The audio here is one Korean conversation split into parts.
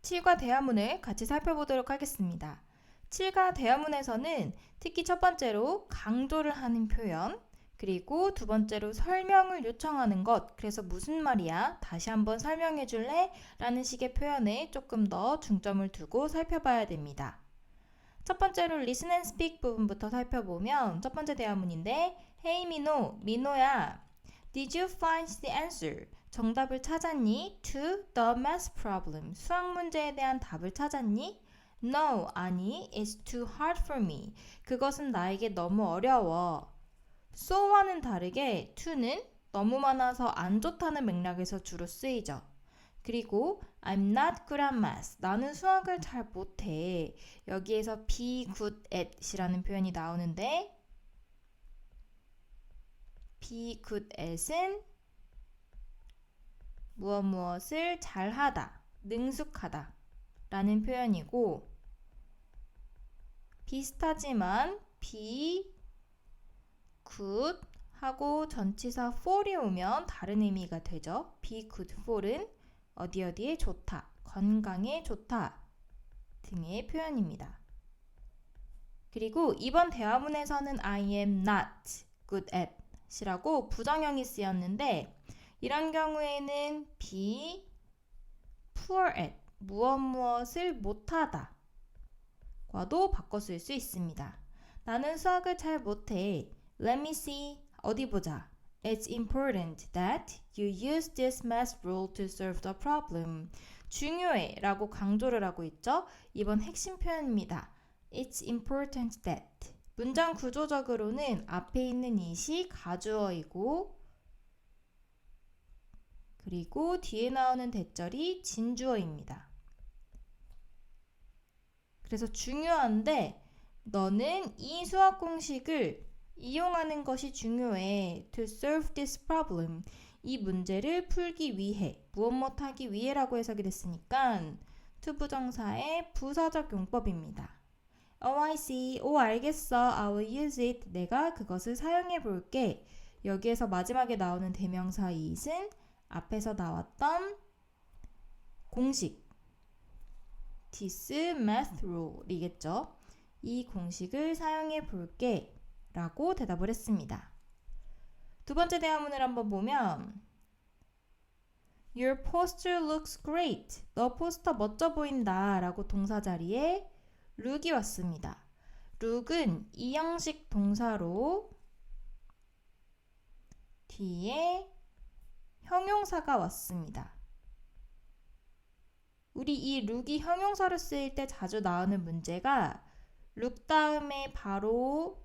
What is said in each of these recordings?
칠과 대화문을 같이 살펴보도록 하겠습니다. 칠과 대화문에서는 특히 첫 번째로 강조를 하는 표현, 그리고 두 번째로 설명을 요청하는 것, 그래서 무슨 말이야? 다시 한번 설명해 줄래? 라는 식의 표현에 조금 더 중점을 두고 살펴봐야 됩니다. 첫 번째로 listen and speak 부분부터 살펴보면 첫 번째 대화문인데 Hey 민호, 민호야. Did you find the answer? 정답을 찾았니? To the math problem. 수학 문제에 대한 답을 찾았니? No, 아니. It's too hard for me. 그것은 나에게 너무 어려워. so와는 다르게 to는 너무 많아서 안 좋다는 맥락에서 주로 쓰이죠. 그리고 I'm not good at math. 나는 수학을 잘 못해. 여기에서 be good at이라는 표현이 나오는데 be good at은 무엇을 잘하다, 능숙하다 라는 표현이고 비슷하지만 be good 하고 전치사 for이 오면 다른 의미가 되죠. be good for은 어디에 좋다, 건강에 좋다 등의 표현입니다. 그리고 이번 대화문에서는 I am not good at 이라고 부정형이 쓰였는데 이런 경우에는 be poor at 무엇을 못하다 과도 바꿔 쓸 수 있습니다. 나는 수학을 잘 못해. Let me see. 어디 보자. It's important that you use this math rule to solve the problem. 중요해 라고 강조를 하고 있죠. 이번 핵심 표현입니다. It's important that. 문장 구조적으로는 앞에 있는 it이 가주어이고 그리고 뒤에 나오는 대절이 진주어입니다. 그래서 중요한데 너는 이 수학 공식을 이용하는 것이 중요해. To solve this problem. 이 문제를 풀기 위해, 무엇 못하기 위해라고 해석이 됐으니까 to 부정사의 부사적 용법입니다. Oh, I see. 오, 알겠어. I will use it. 내가 그것을 사용해 볼게. 여기에서 마지막에 나오는 대명사 it은 앞에서 나왔던 공식 This math rule이겠죠. 이 공식을 사용해 볼게 라고 대답을 했습니다. 두 번째 대화문을 한번 보면 Your poster looks great. 너 포스터 멋져 보인다 라고 동사 자리에 look이 왔습니다. look은 이형식 동사로 뒤에 형용사가 왔습니다. 우리 이 look이 형용사로 쓰일 때 자주 나오는 문제가 look 다음에 바로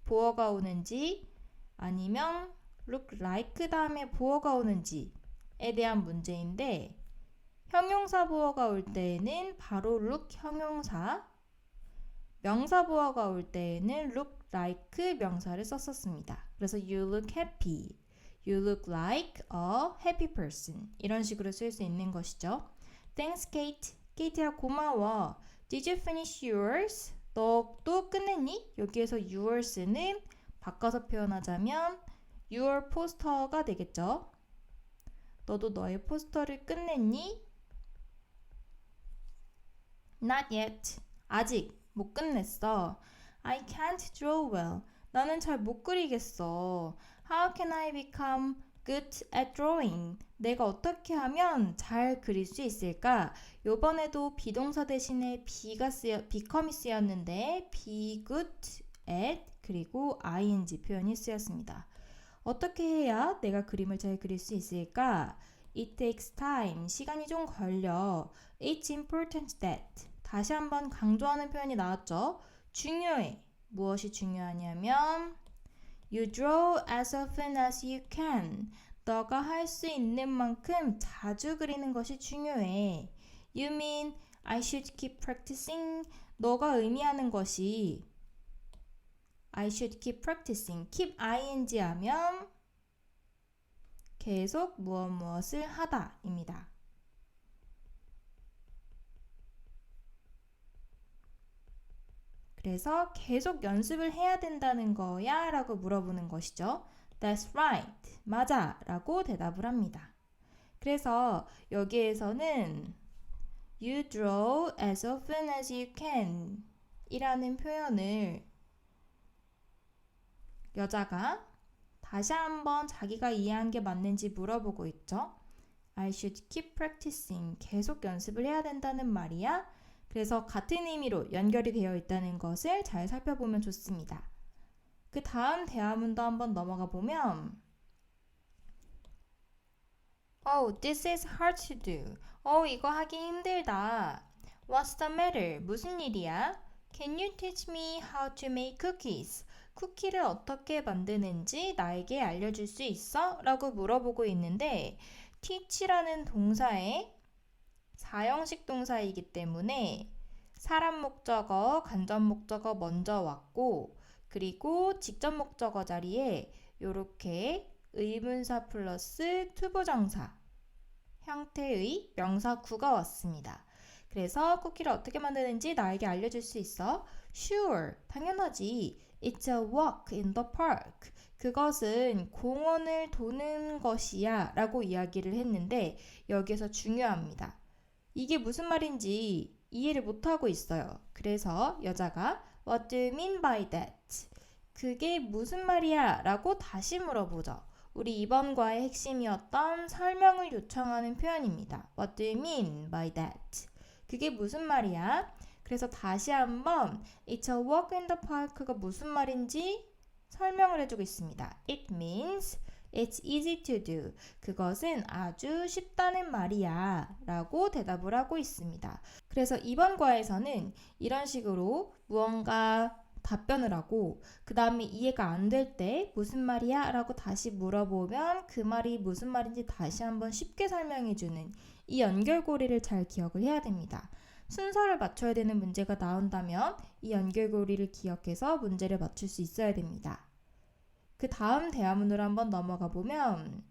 보어가 오는지 아니면 look like 다음에 보어가 오는지에 대한 문제인데 형용사 보어가 올 때에는 바로 look 형용사, 명사 보어가 올 때에는 look like 명사를 썼었습니다. 그래서 you look happy, you look like a happy person 이런 식으로 쓸 수 있는 것이죠. Thanks, Kate. 케이트야 고마워. Did you finish yours? 너도 끝냈니? 여기에서 yours는 바꿔서 표현하자면 your poster가 되겠죠. 너도 너의 포스터를 끝냈니? Not yet. 아직 못 끝냈어. I can't draw well. 나는 잘 못 그리겠어. How can I become good at drawing? 내가 어떻게 하면 잘 그릴 수 있을까? 요번에도 비동사 대신에 become이 쓰였는데 be good at 그리고 ing 표현이 쓰였습니다. 어떻게 해야 내가 그림을 잘 그릴 수 있을까? It takes time. 시간이 좀 걸려. It's important that. 다시 한번 강조하는 표현이 나왔죠. 중요해. 무엇이 중요하냐면 You draw as often as you can. 너가 할 수 있는 만큼 자주 그리는 것이 중요해. You mean I should keep practicing? 너가 의미하는 것이 I should keep practicing. keep ing 하면 계속 무엇을 하다 입니다. 그래서 계속 연습을 해야 된다는 거야? 라고 물어보는 것이죠. That's right. 맞아. 라고 대답을 합니다. 그래서 여기에서는 You draw as often as you can 이라는 표현을 여자가 다시 한번 자기가 이해한 게 맞는지 물어보고 있죠. I should keep practicing. 계속 연습을 해야 된다는 말이야. 그래서 같은 의미로 연결이 되어 있다는 것을 잘 살펴보면 좋습니다. 그 다음 대화문도 한번 넘어가 보면 Oh, this is hard to do. 이거 하기 힘들다. What's the matter? 무슨 일이야? Can you teach me how to make cookies? 쿠키를 어떻게 만드는지 나에게 알려줄 수 있어? 라고 물어보고 있는데 teach라는 동사의 사형식 동사이기 때문에 사람 목적어, 간접 목적어 먼저 왔고 그리고 직접 목적어 자리에 이렇게 의문사 플러스 투부정사 형태의 명사 구가 왔습니다. 그래서 쿠키를 어떻게 만드는지 나에게 알려줄 수 있어? Sure, 당연하지. It's a walk in the park. 그것은 공원을 도는 것이야 라고 이야기를 했는데 여기에서 중요합니다. 이게 무슨 말인지 이해를 못하고 있어요. 그래서 여자가 What do you mean by that? 그게 무슨 말이야? 라고 다시 물어보죠. 우리 이번 과의 핵심이었던 설명을 요청하는 표현입니다. What do you mean by that? 그게 무슨 말이야? 그래서 다시 한번 It's a walk in the park가 무슨 말인지 설명을 해주고 있습니다. It means it's easy to do. 그것은 아주 쉽다는 말이야 라고 대답을 하고 있습니다. 그래서 이번 과에서는 이런 식으로 무언가 답변을 하고 그 다음에 이해가 안 될 때 무슨 말이야? 라고 다시 물어보면 그 말이 무슨 말인지 다시 한번 쉽게 설명해주는 이 연결고리를 잘 기억을 해야 됩니다. 순서를 맞춰야 되는 문제가 나온다면 이 연결고리를 기억해서 문제를 맞출 수 있어야 됩니다. 그 다음 대화문으로 한번 넘어가 보면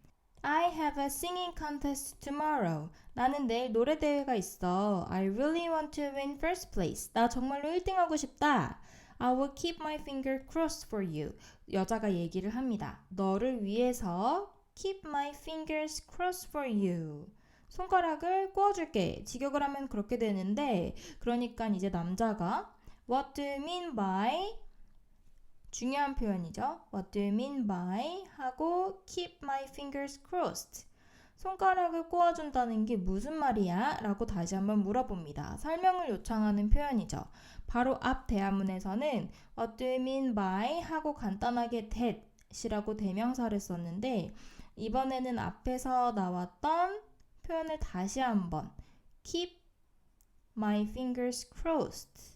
I have a singing contest tomorrow. 나는 내일 노래 대회가 있어. I really want to win first place. 나 정말로 1등하고 싶다. I will keep my finger crossed for you. 여자가 얘기를 합니다. 너를 위해서 keep my fingers crossed for you. 손가락을 꼬아줄게. 직역을 하면 그렇게 되는데 그러니까 이제 남자가 What do you mean by 중요한 표현이죠. What do you mean by 하고 keep my fingers crossed. 손가락을 꼬아준다는 게 무슨 말이야? 라고 다시 한번 물어봅니다. 설명을 요청하는 표현이죠. 바로 앞 대화문에서는 What do you mean by 하고 간단하게 that이라고 대명사를 썼는데 이번에는 앞에서 나왔던 표현을 다시 한번 keep my fingers crossed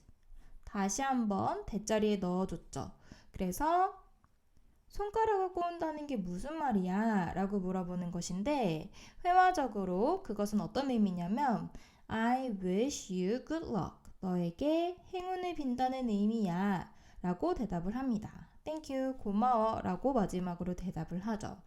다시 한번 대자리에 넣어줬죠. 그래서 손가락을 꼬은다는 게 무슨 말이야? 라고 물어보는 것인데 회화적으로 그것은 어떤 의미냐면 I wish you good luck. 너에게 행운을 빈다는 의미야 라고 대답을 합니다. Thank you, 고마워 라고 마지막으로 대답을 하죠.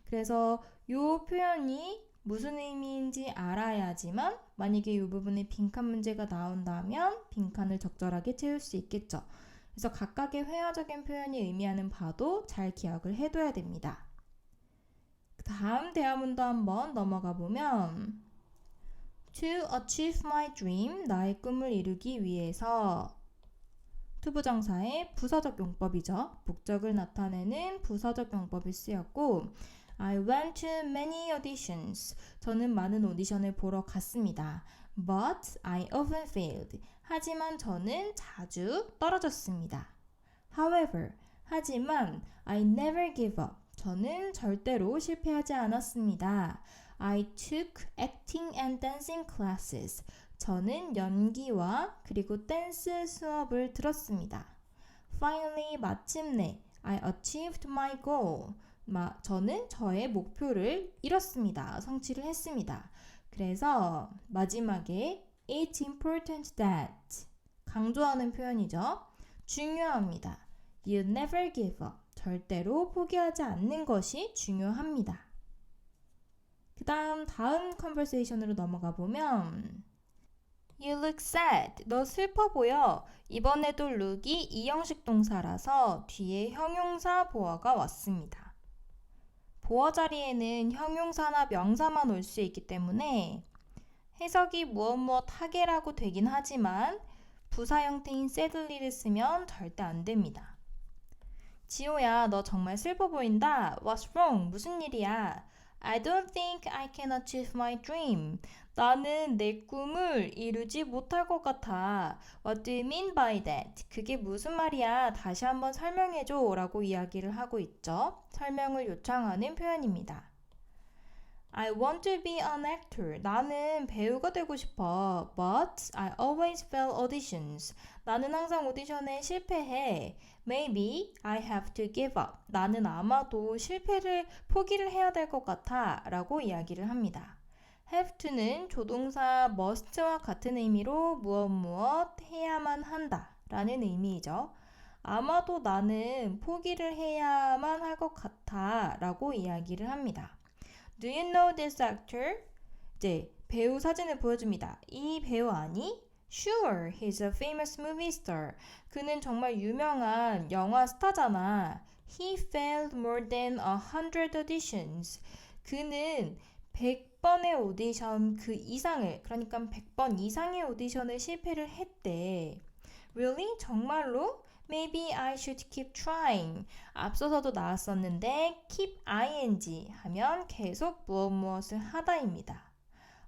그래서 이 표현이 무슨 의미인지 알아야지만 만약에 이 부분에 빈칸 문제가 나온다면 빈칸을 적절하게 채울 수 있겠죠. 그래서 각각의 회화적인 표현이 의미하는 바도 잘 기억을 해둬야 됩니다. 다음 대화문도 한번 넘어가 보면 To achieve my dream, 나의 꿈을 이루기 위해서 투부정사의 부사적 용법이죠. 목적을 나타내는 부사적 용법이 쓰였고 I went to many auditions. 저는 많은 오디션을 보러 갔습니다. But I often failed. 하지만 저는 자주 떨어졌습니다. However, 하지만 I never give up. 저는 절대로 실패하지 않았습니다. I took acting and dancing classes. 저는 연기와 그리고 댄스 수업을 들었습니다. Finally, 마침내 I achieved my goal. 저는 저의 목표를 이뤘습니다. 성취를 했습니다. 그래서 마지막에 It's important that 강조하는 표현이죠. 중요합니다. You never give up. 절대로 포기하지 않는 것이 중요합니다. 다음 컨버세이션으로 넘어가 보면 You look sad. 너 슬퍼 보여. 이번에도 look이 이형식 동사라서 뒤에 형용사 보어가 왔습니다. 보어 자리에는 형용사나 명사만 올 수 있기 때문에 해석이 무엇 하게라고 되긴 하지만 부사 형태인 sadly를 쓰면 절대 안 됩니다. 지호야, 너 정말 슬퍼 보인다. What's wrong? 무슨 일이야? I don't think I can achieve my dream. 나는 내 꿈을 이루지 못할 것 같아. What do you mean by that? 그게 무슨 말이야? 다시 한번 설명해줘. 라고 이야기를 하고 있죠. 설명을 요청하는 표현입니다. I want to be an actor. 나는 배우가 되고 싶어. But I always fail auditions. 나는 항상 오디션에 실패해. Maybe I have to give up. 나는 아마도 포기를 해야 될 것 같아. 라고 이야기를 합니다. have to는 조동사 must와 같은 의미로 무엇 해야만 한다 라는 의미이죠. 아마도 나는 포기를 해야만 할 것 같아 라고 이야기를 합니다. Do you know this actor? 이제 배우 사진을 보여줍니다. 이 배우 아니? Sure, he's a famous movie star. 그는 정말 유명한 영화 스타잖아. He failed more than 100 auditions. 그는 100번의 오디션 그 이상을, 그러니까 100번 이상의 오디션을 실패를 했대. Really? 정말로? Maybe I should keep trying. 앞서서도 나왔었는데 keep ing 하면 계속 무엇을 하다입니다.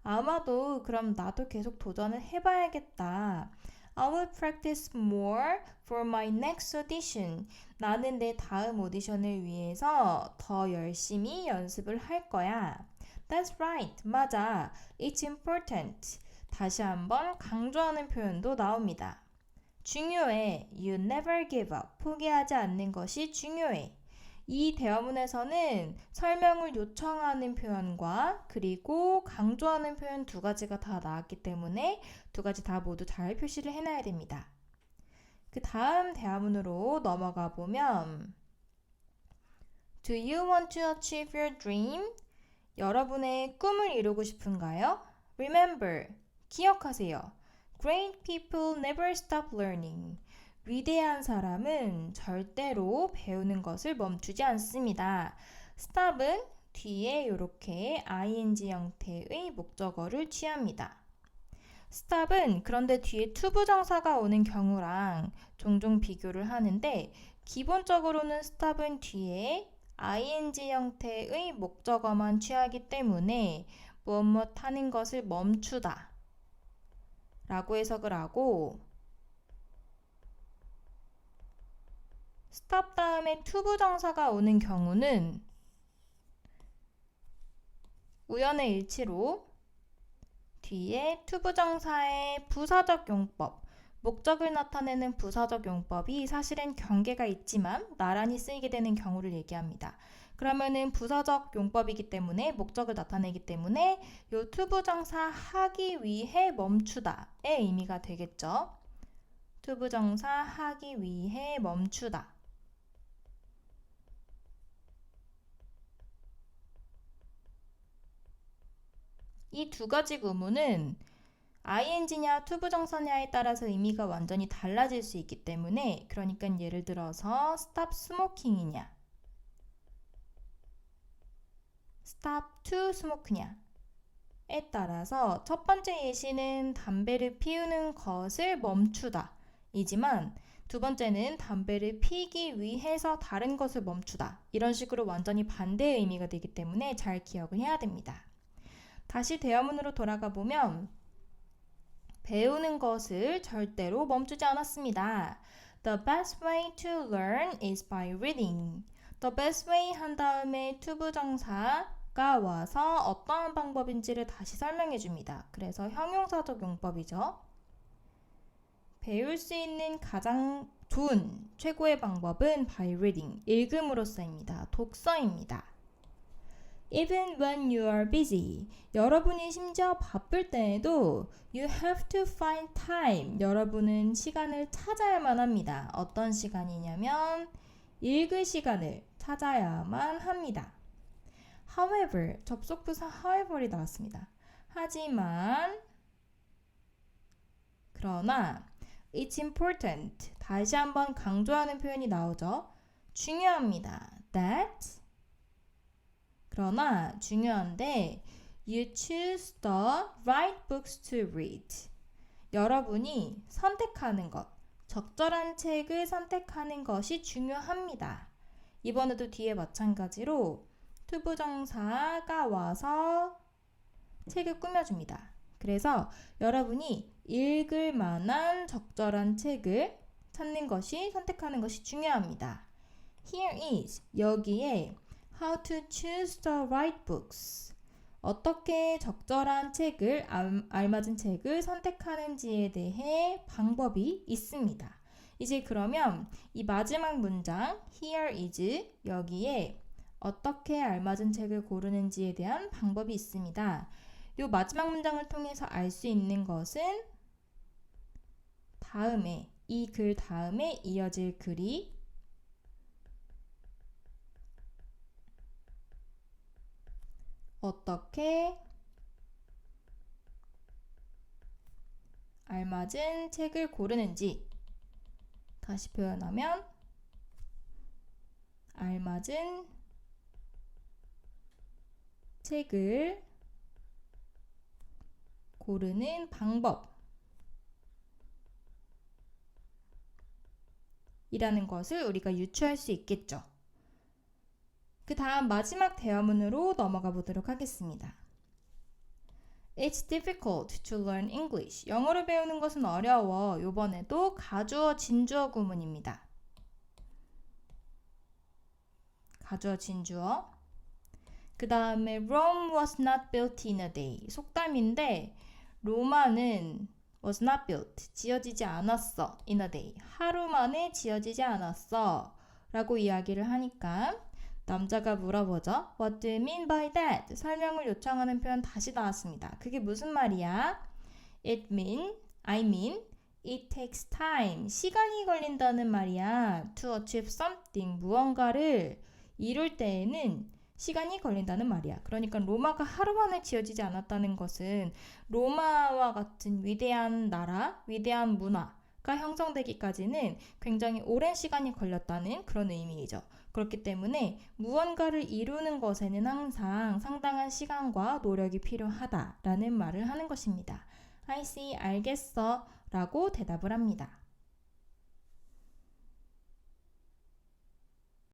아마도 그럼 나도 계속 도전을 해봐야겠다. I will practice more for my next audition. 나는 내 다음 오디션을 위해서 더 열심히 연습을 할 거야. That's right. 맞아. It's important. 다시 한번 강조하는 표현도 나옵니다. 중요해. You never give up. 포기하지 않는 것이 중요해. 이 대화문에서는 설명을 요청하는 표현과 그리고 강조하는 표현 두 가지가 다 나왔기 때문에 두 가지 다 모두 잘 표시를 해놔야 됩니다. 그 다음 대화문으로 넘어가 보면 Do you want to achieve your dream? 여러분의 꿈을 이루고 싶은가요? Remember, 기억하세요. Great people never stop learning. 위대한 사람은 절대로 배우는 것을 멈추지 않습니다. stop은 뒤에 이렇게 ing 형태의 목적어를 취합니다. stop은 그런데 뒤에 to 부정사가 오는 경우랑 종종 비교를 하는데 기본적으로는 stop은 뒤에 ing 형태의 목적어만 취하기 때문에 무엇 하는 것을 멈추다 라고 해석을 하고 stop 다음에 to 부정사가 오는 경우는 우연의 일치로 뒤에 to 부정사의 부사적 용법, 목적을 나타내는 부사적 용법이 사실은 경계가 있지만 나란히 쓰이게 되는 경우를 얘기합니다. 그러면은 부사적 용법이기 때문에 목적을 나타내기 때문에 요 to 부정사 하기 위해 멈추다의 의미가 되겠죠. to 부정사 하기 위해 멈추다. 이 두 가지 구문은 ing냐 to 부정사냐에 따라서 의미가 완전히 달라질 수 있기 때문에 그러니까 예를 들어서 stop smoking이냐 stop to smoke냐에 따라서 첫 번째 예시는 담배를 피우는 것을 멈추다 이지만 두 번째는 담배를 피기 위해서 다른 것을 멈추다 이런 식으로 완전히 반대의 의미가 되기 때문에 잘 기억을 해야 됩니다. 다시 대화문으로 돌아가 보면 배우는 것을 절대로 멈추지 않았습니다. The best way to learn is by reading. The best way 한 다음에 to 부정사가 와서 어떠한 방법인지를 다시 설명해 줍니다. 그래서 형용사적 용법이죠. 배울 수 있는 가장 좋은 최고의 방법은 by reading, 읽음으로써입니다. 독서입니다. Even when you are busy, 여러분이 심지어 바쁠 때에도 you have to find time, 여러분은 시간을 찾아야만 합니다. 어떤 시간이냐면 읽을 시간을 찾아야만 합니다. However, 접속부사 however이 나왔습니다. 하지만, 그러나 it's important, 다시 한번 강조하는 표현이 나오죠. 중요합니다. That 그러나 중요한데 You choose the right books to read. 여러분이 선택하는 것, 적절한 책을 선택하는 것이 중요합니다. 이번에도 뒤에 마찬가지로 투부정사가 와서 책을 꾸며줍니다. 그래서 여러분이 읽을 만한 적절한 책을 찾는 것이, 선택하는 것이 중요합니다. Here is, 여기에 how to choose the right books. 어떻게 적절한 책을, 알맞은 책을 선택하는지에 대해 방법이 있습니다. 이제 그러면 이 마지막 문장 Here is, 여기에 어떻게 알맞은 책을 고르는지에 대한 방법이 있습니다. 이 마지막 문장을 통해서 알 수 있는 것은 다음에, 이 글 다음에 이어질 글이 어떻게 알맞은 책을 고르는지, 다시 표현하면 알맞은 책을 고르는 방법 이라는 것을 우리가 유추할 수 있겠죠. 그 다음 마지막 대화문으로 넘어가 보도록 하겠습니다. It's difficult to learn English. 영어를 배우는 것은 어려워. 이번에도 가주어 진주어 구문입니다. 가주어 진주어. 그 다음에 Rome was not built in a day. 속담인데 로마는 was not built. 지어지지 않았어. in a day. 하루 만에 지어지지 않았어. 라고 이야기를 하니까 남자가 물어보죠. What do you mean by that? 설명을 요청하는 표현 다시 나왔습니다. 그게 무슨 말이야? I mean, it takes time. 시간이 걸린다는 말이야. To achieve something. 무언가를 이룰 때에는 시간이 걸린다는 말이야. 그러니까 로마가 하루 만에 지어지지 않았다는 것은 로마와 같은 위대한 나라, 위대한 문화가 형성되기까지는 굉장히 오랜 시간이 걸렸다는 그런 의미이죠. 그렇기 때문에 무언가를 이루는 것에는 항상 상당한 시간과 노력이 필요하다라는 말을 하는 것입니다. I see, 알겠어 라고 대답을 합니다.